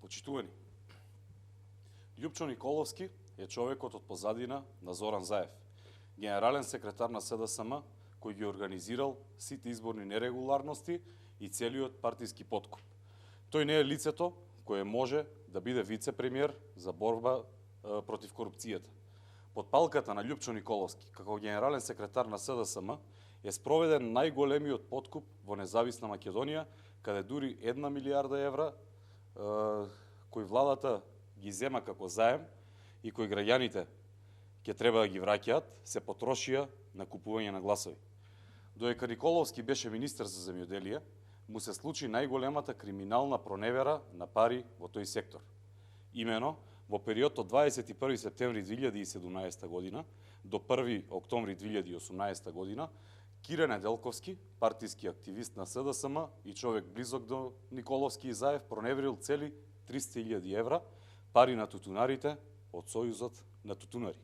Почитувани, Љупчо Николовски е човекот од позадина на Зоран Заев, генерален секретар на СДСМ, кој ги организирал сите изборни нерегуларности и целиот партиски подкуп. Тој не е лицето кое може да биде вице-премиер за борба против корупцијата. Под палката на Љупчо Николовски, како генерален секретар на СДСМ, е спроведен најголемиот подкуп во независна Македонија, каде дури 1 милиарда евра кој владата ги зема како заем и кој граѓаните ќе треба да ги враќаат, се потрошија на купување на гласови. Додека Николовски беше министер за земјоделие, му се случи најголемата криминална проневера на пари во тој сектор. Имено, во период од 21 септември 2017 година до 1 октомври 2018 година, Кире Неделковски, партиски активист на СДСМ и човек близок до Николовски и Заев, проневерил цели 300.000 евра пари на тутунарите од Сојузот на тутунари.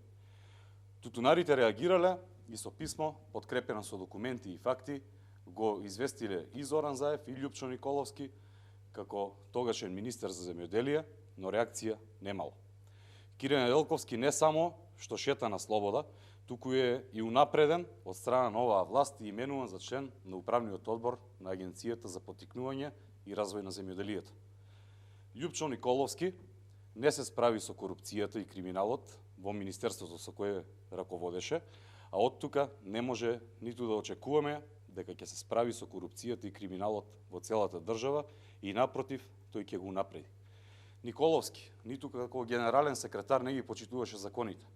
Тутунарите реагирале и со писмо, подкрепено со документи и факти, го известиле и Зоран Заев и Љупчо Николовски како тогашен министер за земјоделие, но реакција немало. Кире Неделковски не само што шета на слобода, туку е и унапреден од страна на оваа власт и именуван за член на управниот одбор на Агенцијата за поттикнување и развој на земјоделието. Љупчо Николовски не се справи со корупцијата и криминалот во министерството со кое раководеше, а од тука не може ниту да очекуваме дека ќе се справи со корупцијата и криминалот во целата држава и напротив, тој ќе го напреди. Николовски, ниту како генерален секретар не ги почитуваше законите.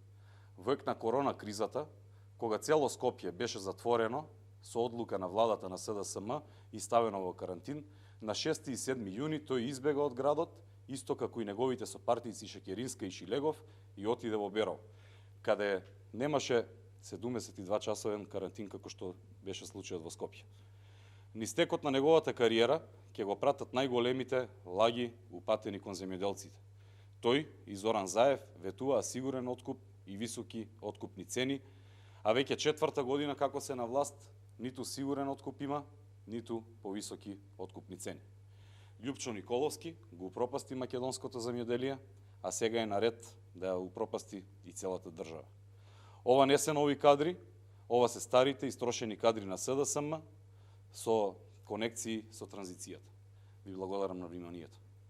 Во ек на корона кризата, кога цело Скопје беше затворено со одлука на владата на СДСМ и ставено во карантин, на 6 и 7 јуни тој избега од градот, исто како и неговите сопартици Шекеринска и Шилегов, и отиде во Берово, каде немаше 72 часовен карантин како што беше случајот во Скопје. Низ текот на неговата кариера ќе го пратат најголемите лаги упатени кон земјоделците. Тој и Зоран Заев ветуваа сигурен откуп и високи откупни цени, а веќе четврта година како се на власт, ниту сигурен откуп има, ниту повисоки откупни цени. Љупчо Николовски го упропасти македонското земјоделие, а сега е наред да ја упропасти и целата држава. Ова не се нови кадри, ова се старите истрошени кадри на СДСМ со конекции со транзицијата. Ви благодарам на вниманието.